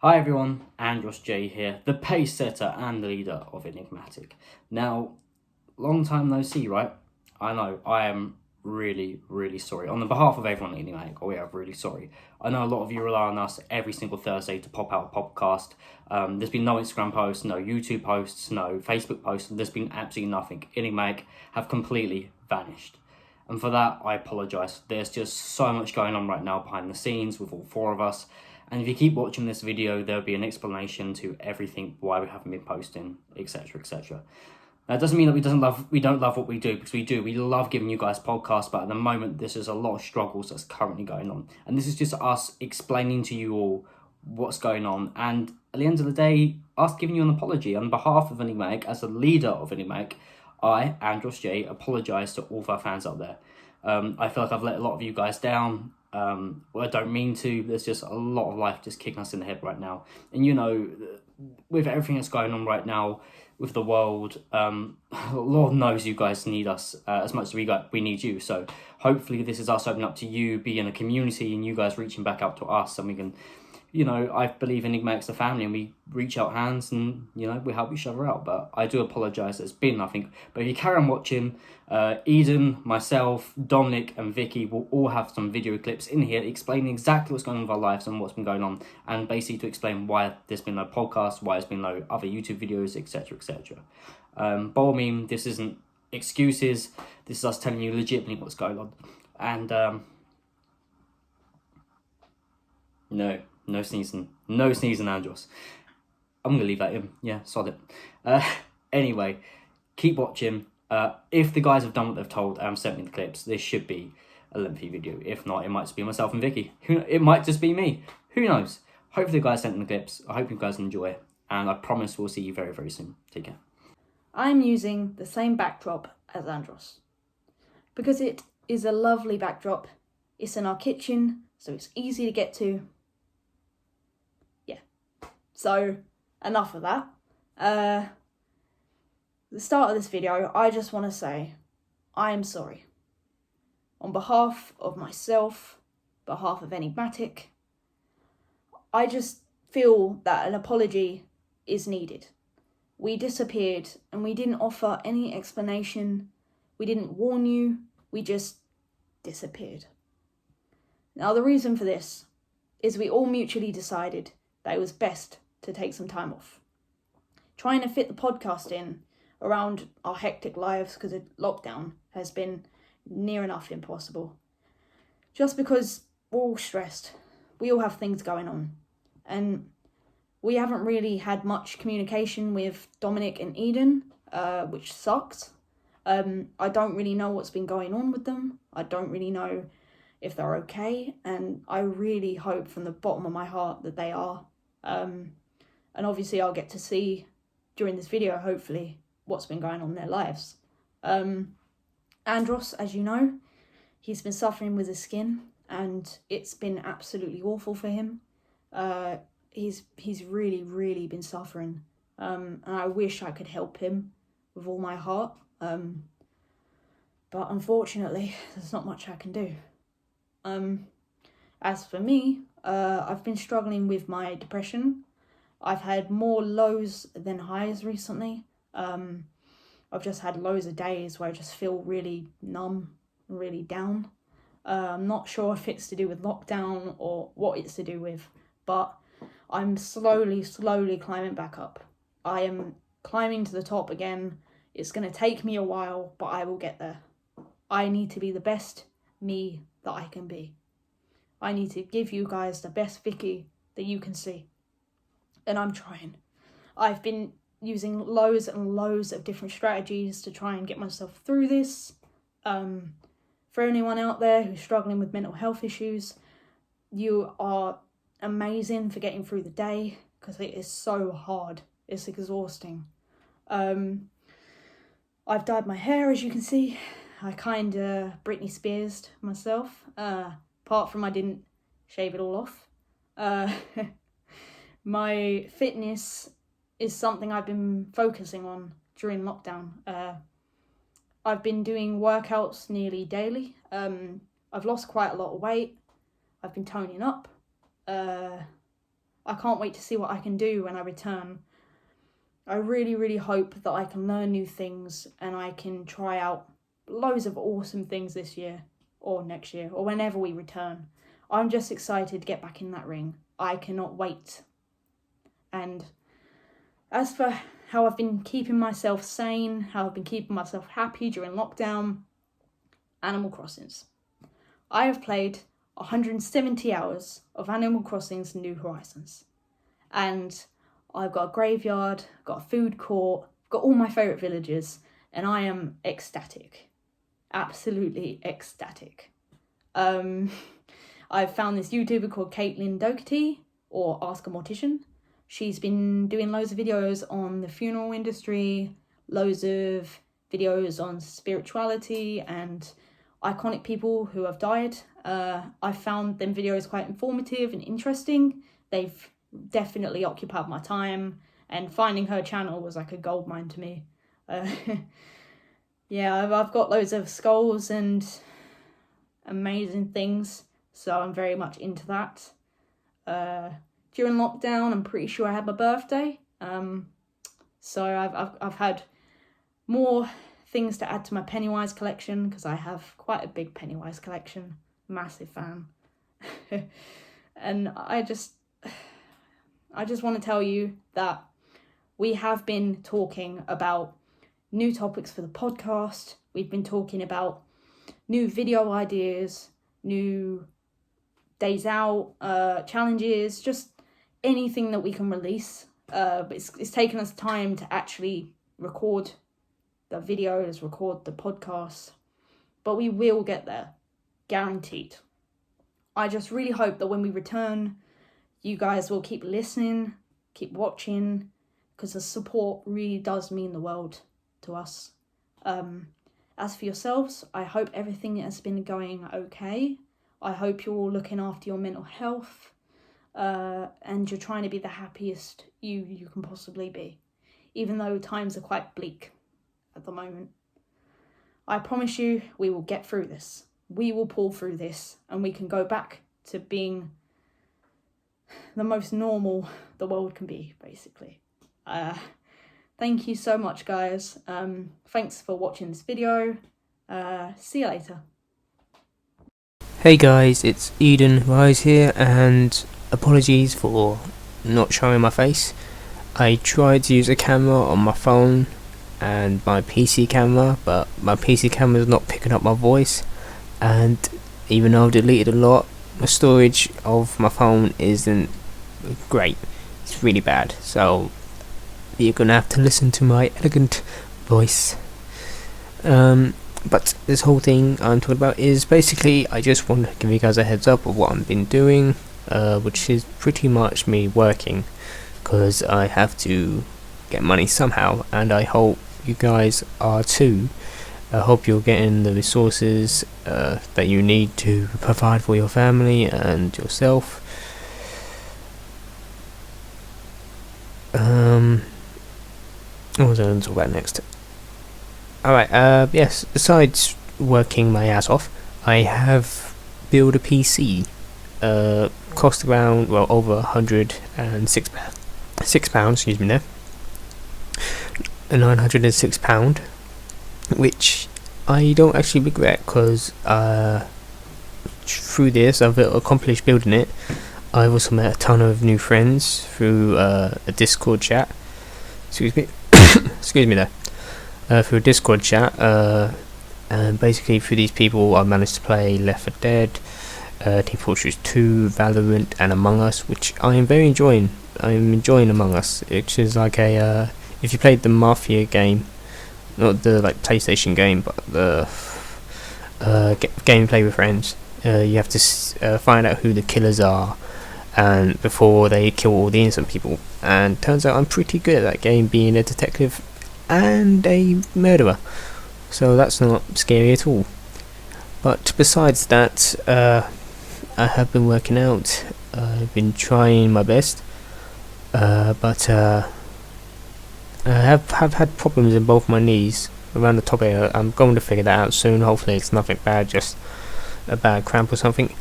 Hi everyone, Andros J here, the pace setter and the leader of Enigmatic. Now, long time no see, right? I know, I am really sorry. On the behalf of everyone at Enigmatic, we are really sorry. I know a lot of you rely on us every single Thursday to pop out a podcast. There's been no Instagram posts, no YouTube posts, no Facebook posts, there's been absolutely nothing. Enigmatic have completely vanished. And for that, I apologise. There's just so much going on right now behind the scenes with all four of us. And if you keep watching this video, there'll be an explanation to everything, why we haven't been posting, etc, etc. That doesn't mean that we don't love what we do, because we do. We love giving you guys podcasts, but at the moment, this is a lot of struggles that's currently going on. And this is just us explaining to you all what's going on. And at the end of the day, us giving you an apology on behalf of Enigmatic, as the leader of Enigmatic. I, Andros J, apologise to all of our fans out there. I feel like I've let a lot of you guys down. Well, I don't mean to. There's just a lot of life just kicking us in the head right now. And you know, with everything that's going on right now with the world, Lord knows you guys need us as much as we need you. So hopefully this is us opening up to you, being a community, and you guys reaching back out to us, and we can, you know, I believe Enigmatic's a family, and we reach out hands and, you know, we help each other out. But I do apologise, there's been nothing. But if you carry on watching, Eden, myself, Dominic and Vicky will all have some video clips in here explaining exactly what's going on with our lives and what's been going on, and basically to explain why there's been no podcast, why there's been no other YouTube videos, etc, etc. By all means, this isn't excuses, this is us telling you legitimately what's going on. And no sneezing, Andros. I'm gonna leave that in. Yeah, solid. Anyway, keep watching. If the guys have done what they've told and sent me the clips, this should be a lengthy video. If not, it might just be myself and Vicky. It might just be me. Who knows? Hopefully the guys sent me the clips. I hope you guys enjoy it, and I promise we'll see you very soon. Take care. I'm using the same backdrop as Andros because it is a lovely backdrop. It's in our kitchen, so it's easy to get to. Yeah, so enough of that. The start of this video, I just want to say I am sorry. On behalf of myself, behalf of Enigmatic, I just feel that an apology is needed. We disappeared and we didn't offer any explanation. We didn't warn you. We just disappeared. Now, the reason for this is we all mutually decided that it was best to take some time off. Trying to fit the podcast in around our hectic lives because of lockdown has been near enough impossible. Just because we're all stressed. We all have things going on. And we haven't really had much communication with Dominic and Eden, which sucks. I don't really know what's been going on with them. I don't really know if they're okay. And I really hope from the bottom of my heart that they are. And obviously I'll get to see during this video, hopefully, what's been going on in their lives. Andros, as you know, he's been suffering with his skin and it's been absolutely awful for him. He's really been suffering, and I wish I could help him with all my heart, but unfortunately there's not much I can do. As for me, I've been struggling with my depression. I've had more lows than highs recently. I've just had loads of days where I just feel really numb, really down. I'm not sure if it's to do with lockdown or what it's to do with, but I'm slowly climbing back up. I am climbing to the top again. It's going to take me a while, but I will get there. I need to be the best me that I can be. I need to give you guys the best Vicky that you can see. And I'm trying. I've been using loads and loads of different strategies to try and get myself through this. For anyone out there who's struggling with mental health issues, you are amazing for getting through the day because it is so hard. It's exhausting. I've dyed my hair, as you can see. I kind of Britney Spears'd myself, apart from I didn't shave it all off. My fitness is something I've been focusing on during lockdown. I've been doing workouts nearly daily. I've lost quite a lot of weight. I've been toning up. I can't wait to see what I can do when I return. I really, really hope that I can learn new things and I can try out loads of awesome things this year or next year or whenever we return. I'm just excited to get back in that ring. I cannot wait. And as for how I've been keeping myself sane, how I've been keeping myself happy during lockdown, Animal Crossings. I have played 170 hours of Animal Crossing's New Horizons. And I've got a graveyard, got a food court, got all my favourite villages, and I am ecstatic. Absolutely ecstatic. I've found this YouTuber called Caitlin Doherty, or Ask a Mortician. She's been doing loads of videos on the funeral industry, loads of videos on spirituality and iconic people who have died. I found them videos quite informative and interesting. They've definitely occupied my time, and finding her channel was like a goldmine to me. Yeah, I've got loads of skulls and amazing things, so I'm very much into that. During lockdown, I'm pretty sure I had my birthday, so I've had more things to add to my Pennywise collection, because I have quite a big Pennywise collection. Massive fan. And I just want to tell you that we have been talking about new topics for the podcast. We've been talking about new video ideas, new days out, challenges, just anything that we can release. But it's taken us time to actually record the videos, record the podcast. But we will get there. Guaranteed. I just really hope that when we return, you guys will keep listening, keep watching, because the support really does mean the world to us. As for yourselves, I hope everything has been going okay. I hope you're all looking after your mental health, and you're trying to be the happiest you can possibly be, even though times are quite bleak at the moment. I promise you, we will get through this. We will pull through this, and we can go back to being the most normal the world can be, basically. Thank you so much, guys. Thanks for watching this video. See you later. Hey guys, it's Eden Rise here, and apologies for not showing my face. I tried to use a camera on my phone and my PC camera, but my PC camera is not picking up my voice, and even though I've deleted a lot, the storage of my phone isn't great. It's really bad, so you're gonna have to listen to my elegant voice. But this whole thing I'm talking about is basically, I just want to give you guys a heads up of what I've been doing, which is pretty much me working, because I have to get money somehow, and I hope you guys are too. I hope you're getting the resources that you need to provide for your family and yourself. What was I going to talk about next? Alright, yes, besides working my ass off, I have built a PC. Cost around, well, over £106, excuse me there. £906, which I don't actually regret, because through this I've accomplished building it. I've also met a ton of new friends through a Discord chat. Excuse me, excuse me there. Through a Discord chat, and basically through these people I managed to play Left 4 Dead, Team Fortress 2, Valorant, and Among Us, which I am very enjoying. I'm enjoying Among Us, which is like a if you played the Mafia game, not the like PlayStation game, but the gameplay with friends. You have to find out who the killers are, and before they kill all the innocent people. And turns out I'm pretty good at that game, being a detective and a murderer, so that's not scary at all. But besides that, I have been working out. I've been trying my best, but I have had problems in both my knees around the top area. I'm going to figure that out soon. Hopefully it's nothing bad, just a bad cramp or something.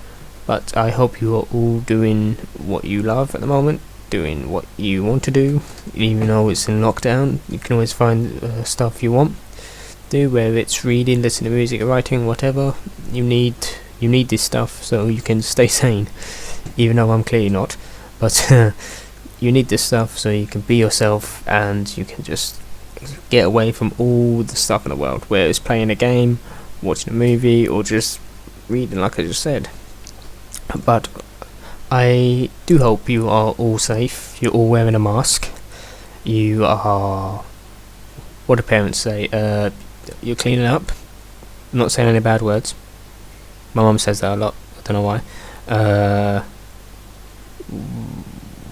But I hope you are all doing what you love at the moment, doing what you want to do, even though it's in lockdown. You can always find stuff you want to do, whether it's reading, listening to music, writing, whatever. You need this stuff so you can stay sane, even though I'm clearly not. But you need this stuff so you can be yourself and you can just get away from all the stuff in the world, whether it's playing a game, watching a movie, or just reading, like I just said. But I do hope you are all safe, you're all wearing a mask, you are, what do parents say, you're cleaning up. I'm not saying any bad words. My mum says that a lot, I don't know why.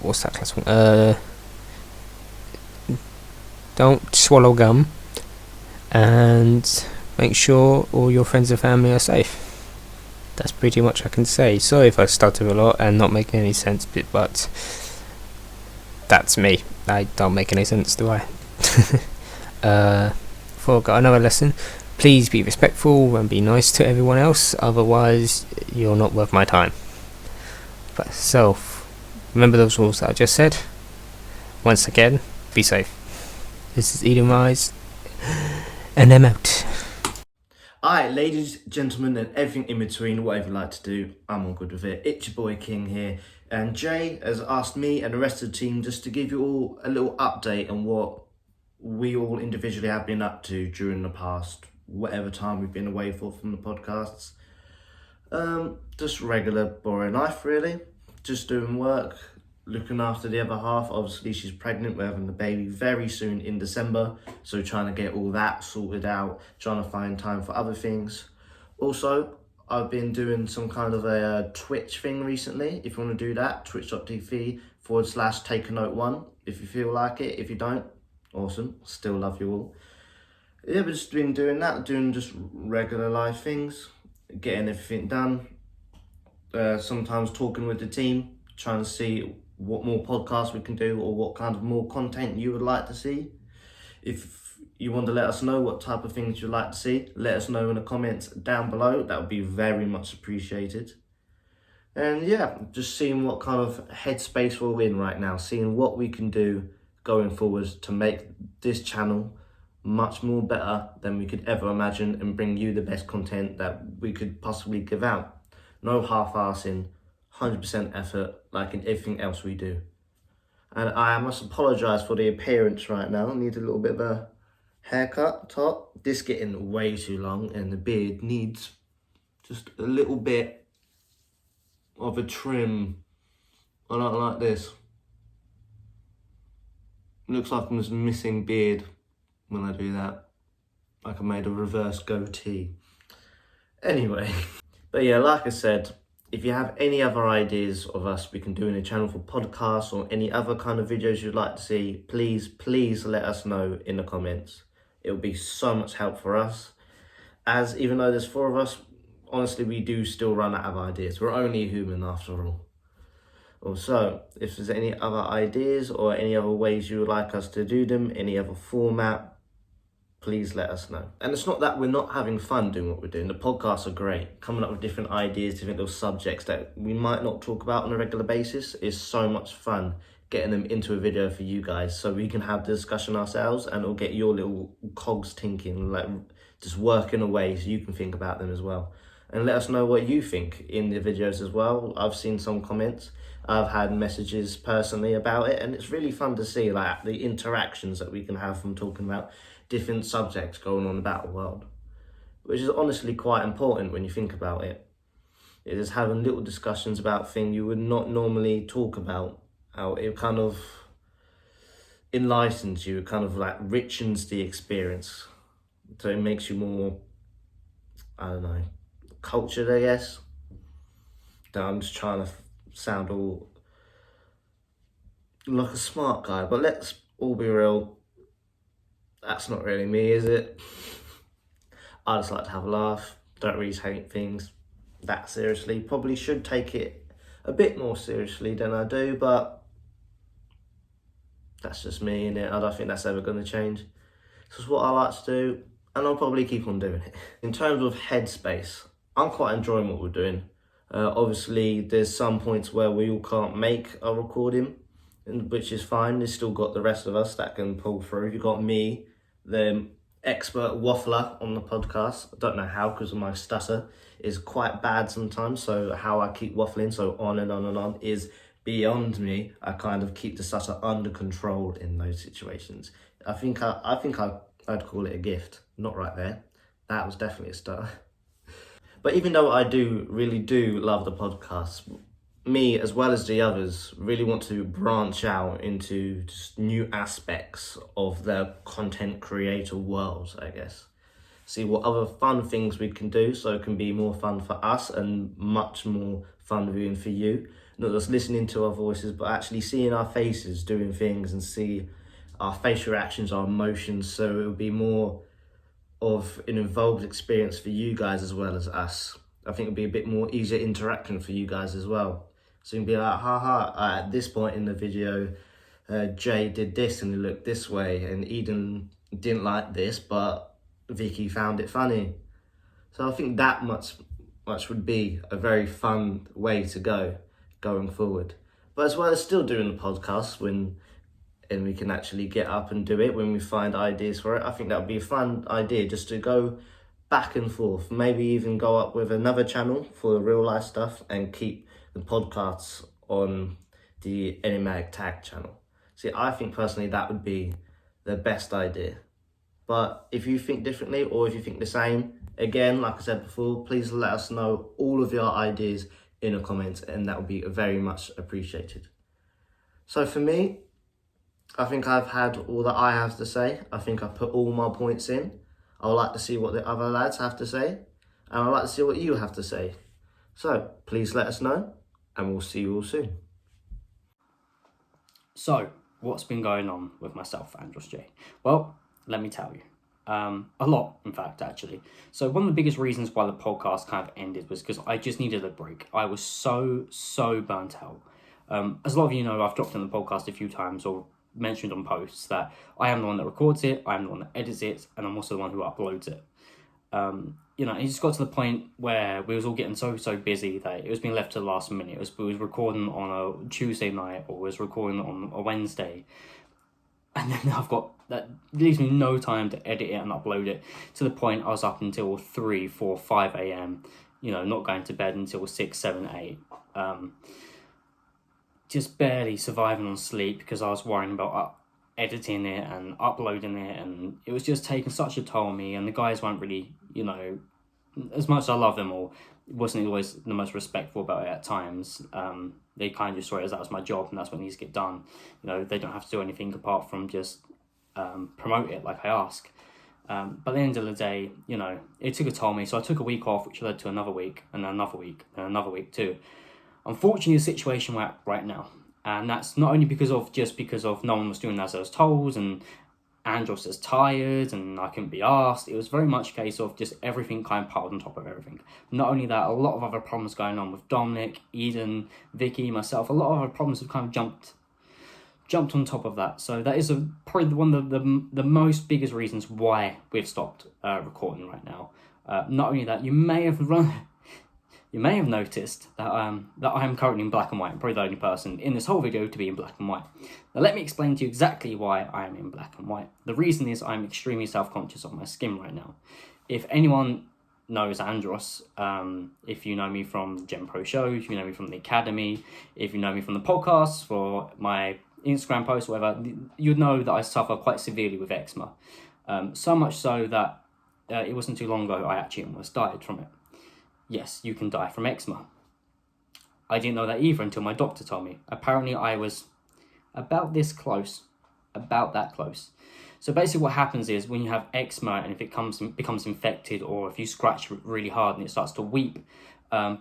What's that last one? Don't swallow gum, and make sure all your friends and family are safe. That's pretty much I can say. Sorry if I stutter a lot and not making any sense, but that's me. I don't make any sense, do I? Before I got another lesson, please be respectful and be nice to everyone else, otherwise you're not worth my time. But so, remember those rules that I just said. Once again, be safe. This is Eden Rise, and I'm out. Alright, ladies, gentlemen, and everything in between, whatever you like to do, I'm all good with it. It's your boy King here, and Jay has asked me and the rest of the team just to give you all a little update on what we all individually have been up to during the past whatever time we've been away from the podcasts. Just regular boring life, really. Just doing work, looking after the other half. Obviously she's pregnant, we're having the baby very soon in December, so trying to get all that sorted out, trying to find time for other things. Also, I've been doing some kind of a Twitch thing recently. If you want to do that, twitch.tv/takeanote1 if you feel like it. If you don't, awesome, still love you all. Yeah, but just been doing that, doing just regular life things, getting everything done. Sometimes talking with the team, trying to see what more podcasts we can do or what kind of more content you would like to see. If you want to let us know what type of things you'd like to see, let us know in the comments down below. That would be very much appreciated. And yeah, just seeing what kind of headspace we're in right now, seeing what we can do going forward to make this channel much more better than we could ever imagine and bring you the best content that we could possibly give out. No half-assing, 100% effort, like in everything else we do. And I must apologise for the appearance right now. I need a little bit of a haircut, top. This getting way too long and the beard needs just a little bit of a trim. I don't like this. Looks like I'm just missing beard when I do that. Like I made a reverse goatee. Anyway. But yeah, like I said, if you have any other ideas of us we can do in a channel for podcasts or any other kind of videos you'd like to see, please let us know in the comments. It will be so much help for us. As even though there's 4 of us, honestly, we do still run out of ideas. We're only human after all. Also, if there's any other ideas or any other ways you would like us to do them, any other format, please let us know. And it's not that we're not having fun doing what we're doing. The podcasts are great. Coming up with different ideas, different little subjects that we might not talk about on a regular basis is so much fun. Getting them into a video for you guys so we can have the discussion ourselves and it'll get your little cogs thinking, like just working away so you can think about them as well. And let us know what you think in the videos as well. I've seen some comments. I've had messages personally about it and it's really fun to see like the interactions that we can have from talking about different subjects going on about the world, which is honestly quite important when you think about it. It is having little discussions about things you would not normally talk about. How it kind of enlightens you, it kind of like richens the experience. So it makes you more, I don't know, cultured, I guess. I'm just trying to sound all like a smart guy, but let's all be real. That's not really me, is it? I just like to have a laugh. Don't really take things that seriously. Probably should take it a bit more seriously than I do, but that's just me, innit? I don't think that's ever going to change. This is what I like to do, and I'll probably keep on doing it. In terms of headspace, I'm quite enjoying what we're doing. Obviously, there's some points where we all can't make a recording, which is fine. You've still got the rest of us that can pull through. You've got me, the expert waffler on the podcast. I don't know how, because my stutter is quite bad sometimes, so how I keep waffling, so on and on and on, is beyond me. I kind of keep the stutter under control in those situations. I think I'd call it a gift. Not right there. That was definitely a stutter. But even though I really do love the podcast, me, as well as the others, really want to branch out into just new aspects of the content creator world, I guess. See what other fun things we can do, so it can be more fun for us and much more fun viewing for you. Not just listening to our voices, but actually seeing our faces doing things and see our facial reactions, our emotions, so it will be more of an involved experience for you guys as well as us. I think it'll be a bit more easier interaction for you guys as well. So you can be like, haha, at this point in the video, Jay did this and he looked this way, and Eden didn't like this, but Vicky found it funny. So I think that much would be a very fun way to go going forward. But as well as still doing the podcast and we can actually get up and do it when we find ideas for it, I think that would be a fun idea, just to go back and forth. Maybe even go up with another channel for the real life stuff and keep the podcasts on the Enigmatic Tag channel. See, I think personally that would be the best idea. But if you think differently, or if you think the same, again, like I said before, please let us know all of your ideas in the comments, and that would be very much appreciated. So for me, I think I've had all that I have to say. I think I've put all my points in. I would like to see what the other lads have to say, and I'd like to see what you have to say. So please let us know, and we'll see you all soon. So, what's been going on with myself, Andros J? Well, let me tell you. A lot, in fact, actually. So one of the biggest reasons why the podcast kind of ended was because I just needed a break. I was so burnt out. As a lot of you know, I've dropped in the podcast a few times, or mentioned on posts, that I am the one that records it, I'm the one that edits it, and I'm also the one who uploads it. It just got to the point where we was all getting so busy that it was being left to the last minute. We was recording on a Tuesday night, or was recording on a Wednesday, and then that leaves me no time to edit it and upload it, to the point I was up until 3, 4, 5 a.m, not going to bed until 6, 7, 8, just barely surviving on sleep because I was worrying about editing it and uploading it, and it was just taking such a toll on me. And the guys weren't really, as much as I love them all, wasn't always the most respectful about it at times. They kind of just saw it as that was my job and that's what needs to get done. They don't have to do anything apart from just promote it like I ask. But at the end of the day, it took a toll on me. So I took a week off, which led to another week, and another week, and another week too. Unfortunately, the situation we're at right now, and that's not only because of no one was doing as I was told, and Andros is tired, and I couldn't be asked. It was very much a case of just everything kind of piled on top of everything. Not only that, a lot of other problems going on with Dominic, Eden, Vicky, myself. A lot of other problems have kind of jumped on top of that. So that is probably one of the most biggest reasons why we've stopped recording right now. Not only that, you may have noticed that I am currently in black and white. I'm probably the only person in this whole video to be in black and white. Now let me explain to you exactly why I am in black and white. The reason is I'm extremely self-conscious of my skin right now. If anyone knows Andros, if you know me from the Gen Pro shows, if you know me from the Academy, if you know me from the podcasts, for my Instagram posts, whatever, you'd know that I suffer quite severely with eczema. So much so that it wasn't too long ago I actually almost died from it. Yes, you can die from eczema. I didn't know that either until my doctor told me. Apparently I was about that close. So basically what happens is when you have eczema and if it becomes infected, or if you scratch really hard and it starts to weep,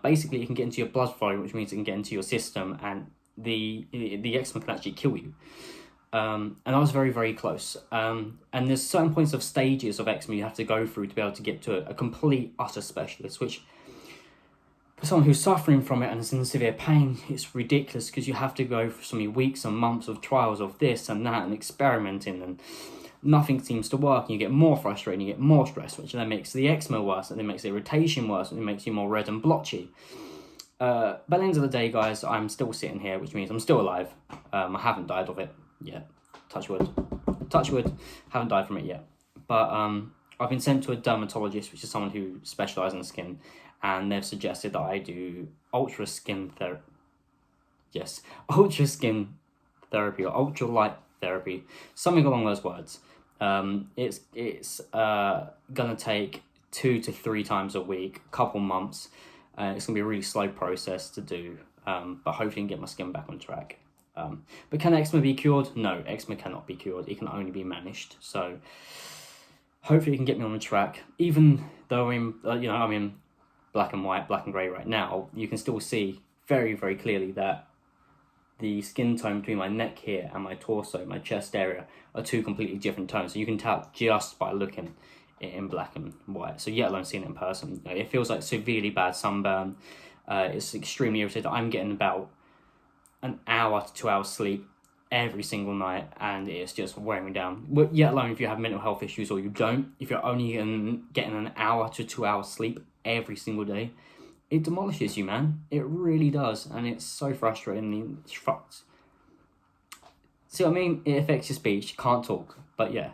basically it can get into your blood flow, which means it can get into your system, and the eczema can actually kill you. And I was very, very close. And there's certain points of stages of eczema you have to go through to be able to get to a complete, utter specialist, which for someone who's suffering from it and is in severe pain, it's ridiculous, because you have to go for so many weeks and months of trials of this and that and experimenting, and nothing seems to work, and you get more frustrated, you get more stressed, which then makes the eczema worse, and then makes the irritation worse, and it makes you more red and blotchy. By the end of the day, guys, I'm still sitting here, which means I'm still alive. I haven't died of it yet. Touch wood. Touch wood. Haven't died from it yet. But I've been sent to a dermatologist, which is someone who specialises in skin, and they've suggested that I do ultra skin therapy or ultra light therapy, something along those words. It's gonna take 2 to 3 times a week, a couple months. It's gonna be a really slow process to do, but hopefully I can get my skin back on track. But can eczema be cured? No, eczema cannot be cured. It can only be managed. So hopefully it can get me on the track. Even though I'm in black and white, black and grey right now, you can still see very, very clearly that the skin tone between my neck here and my torso, my chest area, are 2 completely different tones. So you can tell just by looking in black and white. So yet alone seeing it in person, it feels like severely bad sunburn. It's extremely irritating. I'm getting about an hour to 2 hours sleep every single night, and it's just wearing me down. Yet alone if you have mental health issues or you don't, if you're only getting an hour to 2 hours sleep every single day, it demolishes you, man. It really does, and it's so frustrating. See what I mean? It affects your speech. You can't talk. But yeah,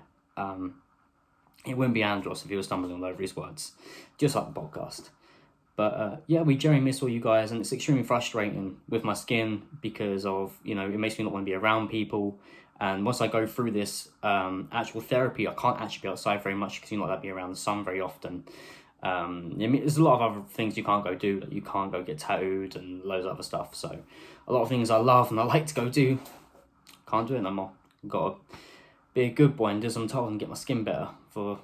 it wouldn't be Andros if he was stumbling all over his words, just like the podcast. But yeah, we generally miss all you guys, and it's extremely frustrating with my skin because of, it makes me not want to be around people. And once I go through this actual therapy, I can't actually be outside very much because you're not allowed to be around the sun very often. There's a lot of other things you can't go do. Like you can't go get tattooed and loads of other stuff. So a lot of things I love and I like to go do, can't do it no more. Got to be a good boy and do some toll and get my skin better for,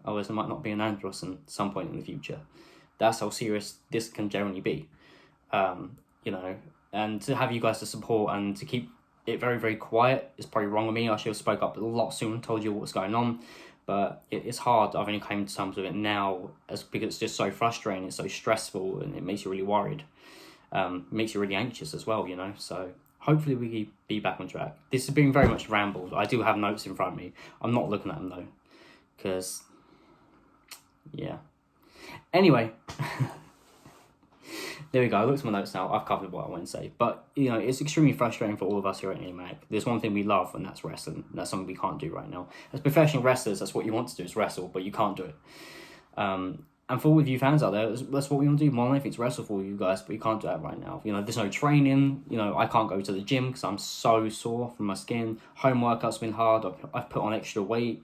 otherwise I might not be an Andros at some point in the future. That's how serious this can generally be. And to have you guys to support and to keep it very, very quiet is probably wrong of me. I should have spoke up a lot sooner, told you what's going on. But it's hard. I've only come to terms with it now because it's just so frustrating, it's so stressful, and it makes you really worried. It makes you really anxious as well, So hopefully we can be back on track. This has been very much rambled. I do have notes in front of me. I'm not looking at them though, because, yeah. Anyway, there we go. I looked at my notes now. I've covered what I want to say. But, it's extremely frustrating for all of us here at Enigmatic. There's one thing we love, and that's wrestling. That's something we can't do right now. As professional wrestlers, that's what you want to do, is wrestle, but you can't do it. And for all of you fans out there, that's what we want to do. More than anything, to wrestle for you guys, but you can't do that right now. There's no training. I can't go to the gym because I'm so sore from my skin. Home workout's been hard. I've put on extra weight.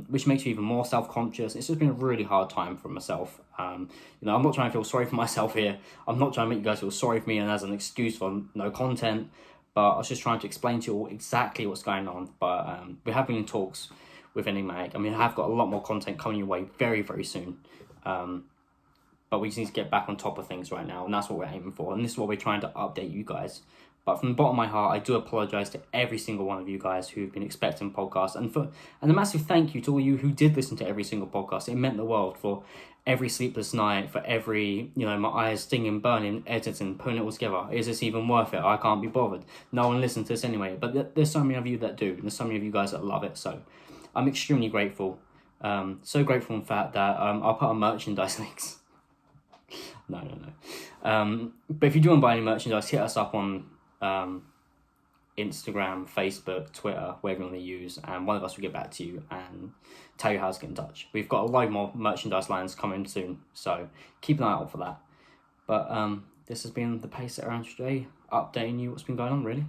Which makes you even more self-conscious. It's just been a really hard time for myself. I'm not trying to feel sorry for myself here. I'm not trying to make you guys feel sorry for me and as an excuse for no content, but I was just trying to explain to you all exactly what's going on. But we have been in talks with Enigmatic. I have got a lot more content coming your way very, very soon. But we just need to get back on top of things right now, and that's what we're aiming for, and this is what we're trying to update you guys. But from the bottom of my heart, I do apologise to every single one of you guys who've been expecting podcasts, and a massive thank you to all you who did listen to every single podcast. It meant the world. For every sleepless night, for every, my eyes stinging, burning, editing, putting it all together. Is this even worth it? I can't be bothered. No one listens to this anyway. But there's so many of you that do. And there's so many of you guys that love it. So I'm extremely grateful. So grateful, in fact, that I'll put on merchandise links. No. But if you do want to buy any merchandise, hit us up on Instagram, Facebook, Twitter, whatever you want to use, and one of us will get back to you and tell you how to get in touch. We've got a load more merchandise lines coming soon, so keep an eye out for that. But this has been the Pace Setter Andrew today, updating you what's been going on, really.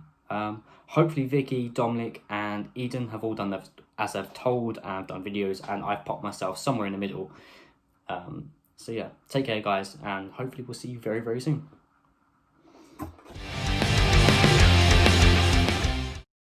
Hopefully Vicky, Dominic and Eden have all done as I've told, and I've done videos, and I've popped myself somewhere in the middle. So yeah, take care guys, and hopefully we'll see you very, very soon.